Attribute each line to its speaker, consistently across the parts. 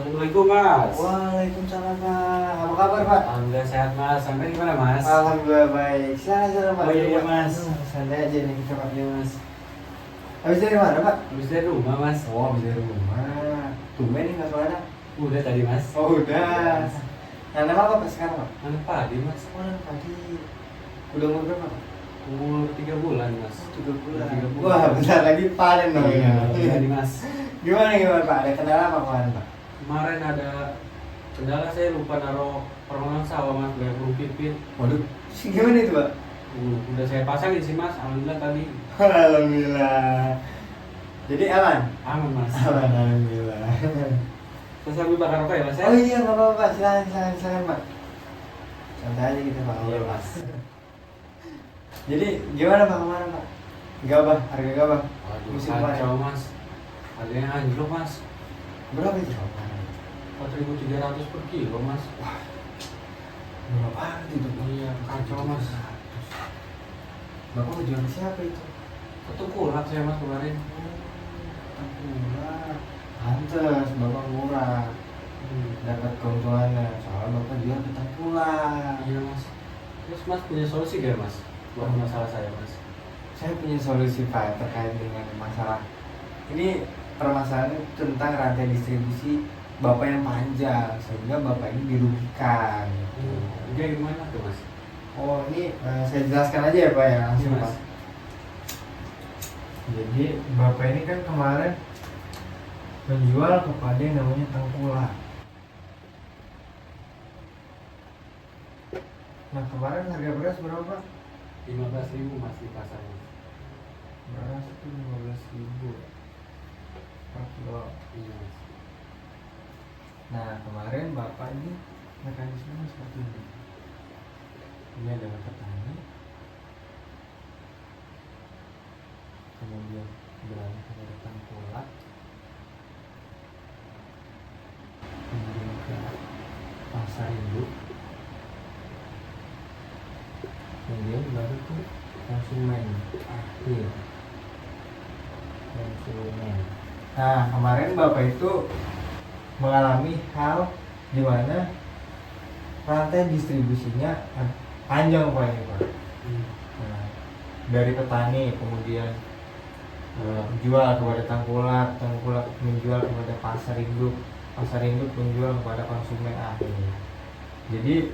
Speaker 1: Assalamualaikum Mas.
Speaker 2: Waalaikumsalam Pak. Apa kabar Pak?
Speaker 1: Alhamdulillah sehat Mas. Sampai gimana Mas?
Speaker 2: Alhamdulillah baik. Silakan Pak.
Speaker 1: Oh iya Mas.
Speaker 2: Santai aja nih kita Pak.
Speaker 1: Iya Mas.
Speaker 2: Habis dari mana Pak?
Speaker 1: Habis dari rumah Mas.
Speaker 2: Oh habis dari rumah. Tumben nih nggak suara.
Speaker 1: Udah tadi Mas.
Speaker 2: Oh udah. Nanam apa Pak sekarang Pak?
Speaker 1: Nanam padi Mas.
Speaker 2: Oh nanam padi. Udah umur berapa Pak?
Speaker 1: Umur 3 bulan Mas.
Speaker 2: 3 bulan.
Speaker 1: 3 bulan.
Speaker 2: Wah bentar lagi panen dong
Speaker 1: Iya,
Speaker 2: ya.
Speaker 1: tadi Mas.
Speaker 2: Gimana Pak? Ada kendala apa kemarin Pak?
Speaker 1: Kemarin ada kendala, saya lupa naruh permangan sawah Mas, banyak burung pipit.
Speaker 2: Waduh. Gimana itu Pak?
Speaker 1: Udah saya pasangin sih Mas. Alhamdulillah tadi
Speaker 2: Alhamdulillah. Jadi aman?
Speaker 1: aman Mas.
Speaker 2: Aman alhamdulillah.
Speaker 1: Terus sambil bakar rokok ya Mas ya?
Speaker 2: Oh iya nggak apa-apa Pak, silakan Pak. Santai aja kita Pak.
Speaker 1: Iya Mas.
Speaker 2: Jadi gimana Pak kemarin Pak? Gabah, harga gabah.
Speaker 1: Waduh,
Speaker 2: Musim kemarin.
Speaker 1: kacau Mas. Harganya anjlok Mas.
Speaker 2: Berapa itu Pak?
Speaker 1: 4.300 per kilo Mas.
Speaker 2: Berapa banget itu Pak?
Speaker 1: Iya, kacau Mas.
Speaker 2: Bapak jual ke siapa itu?
Speaker 1: Satu kulak saya Mas kemarin.
Speaker 2: Murah. Pantes, Bapak murah. Dapat keuntungannya. Soalnya Bapak jual ke tengkulak.
Speaker 1: Iya Mas. Terus Mas punya solusi gak Mas buat masalah saya Mas?
Speaker 2: Saya punya solusi Pak terkait dengan masalah ini, permasalahan tentang rantai distribusi Bapak yang panjang sehingga Bapak ini dirugikan.
Speaker 1: Jadi gimana tuh Mas?
Speaker 2: Oh ini saya jelaskan aja ya Pak ya langsung
Speaker 1: Iya, Mas.
Speaker 2: Pak. Jadi Bapak ini kan kemarin menjual kepada yang namanya tengkulak. Nah kemarin harga beras berapa Pak?
Speaker 1: 15.000 Mas di pasar Mas.
Speaker 2: Beras itu 15.000 per kilo.
Speaker 1: Iya Mas.
Speaker 2: Nah kemarin Bapak ini mekanismenya seperti ini. Ini adalah petani, kemudian beralih kepada tengkulak, kemudian ke pasar induk, kemudian baru ke konsumen akhir. Nah kemarin Bapak itu mengalami hal di mana rantai distribusinya panjang Pak ini Pak. Nah, dari petani kemudian jual kepada tengkulak, tengkulak menjual kepada pasar induk menjual kepada konsumen akhir. Jadi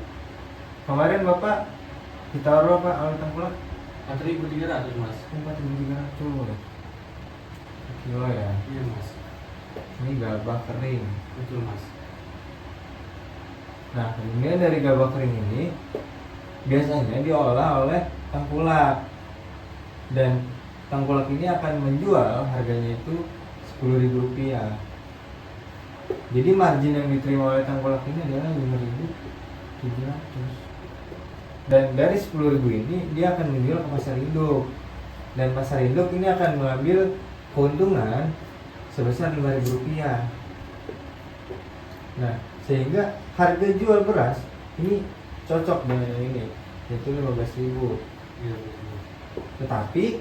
Speaker 2: kemarin Bapak ditaruh Pak oleh tengkulak
Speaker 1: 4.300 Mas.
Speaker 2: 4.300 kilo ya.
Speaker 1: Iya Mas.
Speaker 2: Ini gabah kering.
Speaker 1: Betul Mas.
Speaker 2: Nah kemudian dari gabah kering ini biasanya diolah oleh tengkulak, dan tengkulak ini akan menjual harganya itu Rp10.000. Jadi margin yang diterima oleh tengkulak ini adalah Rp5.700, dan dari Rp10.000 ini dia akan menjual ke pasar induk, dan pasar induk ini akan mengambil keuntungan sebesar Rp5.000. Nah sehingga harga jual beras ini cocok dengan yang ini, yaitu 15.000.
Speaker 1: Iya betul.
Speaker 2: Tetapi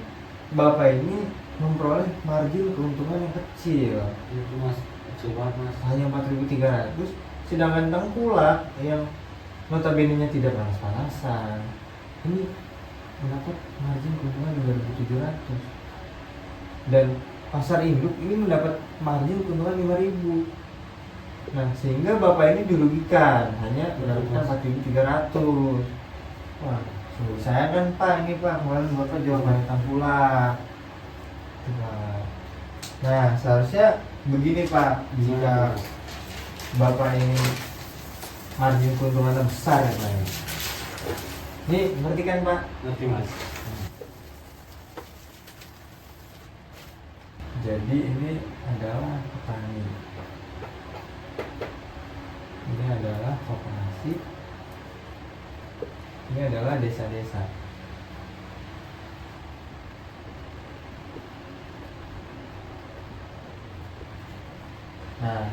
Speaker 2: Bapak ini memperoleh margin keuntungan yang kecil,
Speaker 1: Itu Mas. Kecil banget Mas.
Speaker 2: hanya 4.300. Sedangkan tengkulak yang notabene-nya tidak panas-panasan ini mendapat margin keuntungan 2.700, dan pasar induk ini mendapat margin keuntungan 5.000. Nah sehingga Bapak ini dirugikan hanya mendapatkan 4.300. Wah sungguh sayang kan Pak ini Pak, kemarin Bapak jual banyak tengkulak. Nah seharusnya begini Pak, jika Bapak ini margin keuntungannya besar ya Pak. Ini ngerti kan Pak?
Speaker 1: Ngerti Mas.
Speaker 2: Jadi ini adalah petani, ini adalah koperasi, ini adalah desa-desa. Nah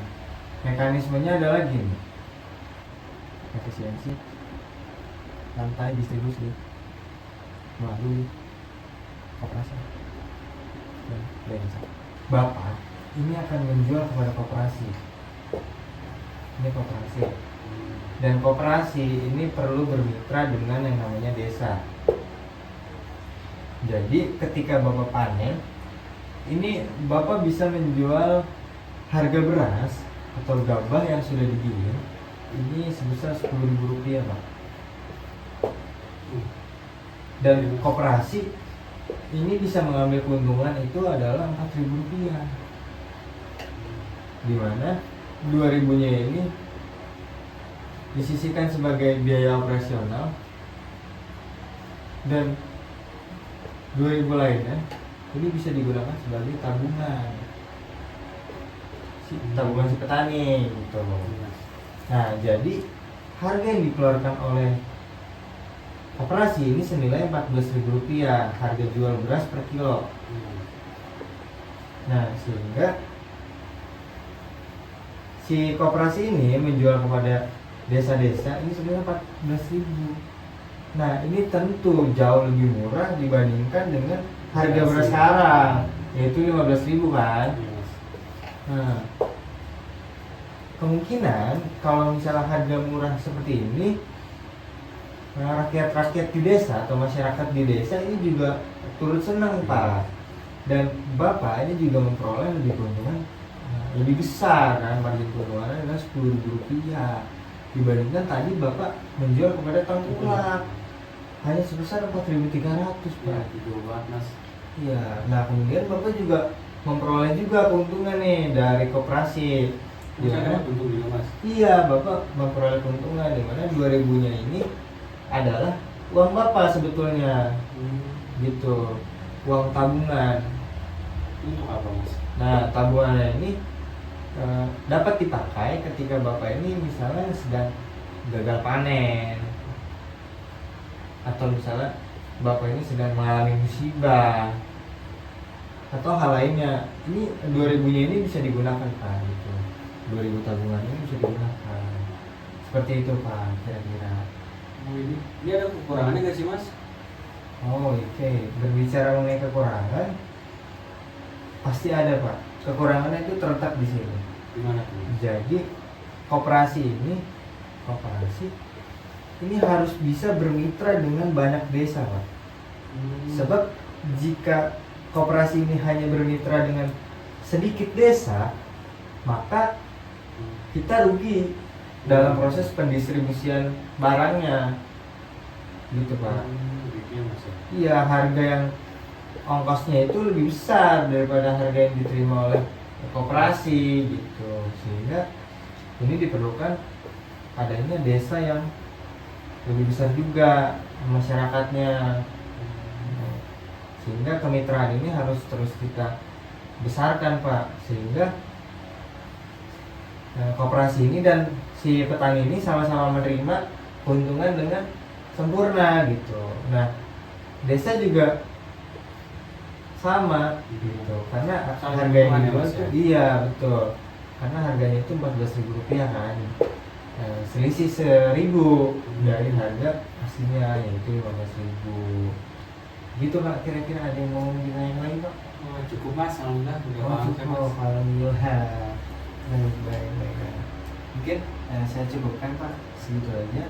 Speaker 2: mekanismenya adalah gini, efisiensi rantai distribusi melalui koperasi dan desa. Bapak ini akan menjual kepada koperasi, Ini koperasi. Dan koperasi ini perlu bermitra dengan yang namanya desa. Jadi ketika Bapak panen, ini Bapak bisa menjual harga beras atau gabah yang sudah digiling ini sebesar Rp10.000, Pak. Dan koperasi ini bisa mengambil keuntungan itu adalah Rp4.000, dimana 2.000-nya ini disisihkan sebagai biaya operasional dan 2.000 lainnya ini bisa digunakan sebagai tabungan si petani gitu. Nah, jadi harga yang dikeluarkan oleh koperasi ini senilai Rp14.000 harga jual beras per kilo. Nah, sehingga si koperasi ini menjual kepada desa-desa ini sebenarnya 14.000. Nah, ini tentu jauh lebih murah dibandingkan dengan harga beras sekarang, yaitu 15.000 kan. Nah, kemungkinan kalau misalnya harga murah seperti ini, rakyat-rakyat di desa atau masyarakat di desa ini juga turut senang, Pak. Dan Bapak ini juga memperoleh lebih keuntungan lebih besar kan, margin keuntungannya adalah Rp10.000 dibandingkan tadi Bapak menjual kepada tengkulak hanya sebesar 4.300, Pak.
Speaker 1: Mas.
Speaker 2: Iya. Nah, kemudian Bapak juga memperoleh juga keuntungan nih dari koperasi.
Speaker 1: Ada untung juga, Mas.
Speaker 2: Iya, Bapak memperoleh keuntungan di mana 2.000-nya ini adalah uang Bapak sebetulnya. Gitu. Uang tabungan.
Speaker 1: Untuk apa, Mas?
Speaker 2: Nah, tabungannya ini dapat dipakai ketika Bapak ini misalnya sedang gagal panen, atau misalnya Bapak ini sedang mengalami musibah atau hal lainnya. Ini 2.000-nya ini bisa digunakan, Pak, gitu. 2.000 tabungan ini bisa digunakan seperti itu, Pak, kira-kira.
Speaker 1: Oh, ini ada kekurangannya nggak sih, Mas?
Speaker 2: Oh, oke. Berbicara mengenai kekurangan, pasti ada, Pak. Kekurangannya itu terletak di sini.
Speaker 1: Gimana tuh?
Speaker 2: Jadi koperasi ini harus bisa bermitra dengan banyak desa, Pak. Sebab jika koperasi ini hanya bermitra dengan sedikit desa, maka kita rugi dalam proses pendistribusian barangnya, gitu, Pak. Iya, harga yang ongkosnya itu lebih besar daripada harga yang diterima oleh koperasi, gitu. Sehingga ini diperlukan adanya desa yang lebih besar juga masyarakatnya. Sehingga kemitraan ini harus terus kita besarkan, Pak, sehingga koperasi ini dan si petani ini sama-sama menerima keuntungan dengan sempurna, gitu. Nah, desa juga sama, gitu, karena harga yang dijual itu, iya betul, karena harganya itu Rp14.000 kan, selisih 1.000 dari harga aslinya yaitu 15.000. Gitu, Pak, kira-kira ada yang ngomong yang lain, Pak?
Speaker 1: Oh, cukup, Mas, alhamdulillah.
Speaker 2: Cukup, alhamdulillah. Baik. Mungkin saya cukupkan, Pak, segitu aja.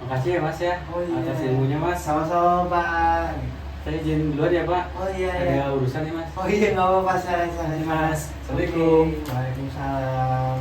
Speaker 1: Makasih ya, Mas, ya.
Speaker 2: Oh, iya.
Speaker 1: Atas ilmunya, Mas.
Speaker 2: Sama-sama, Pak.
Speaker 1: Saya izin duluan ya, Pak.
Speaker 2: Oh iya.
Speaker 1: Ada urusan nih, Mas.
Speaker 2: Oh iya, nggak apa-apa, saya.
Speaker 1: Mas. Assalamualaikum.
Speaker 2: Waalaikumsalam.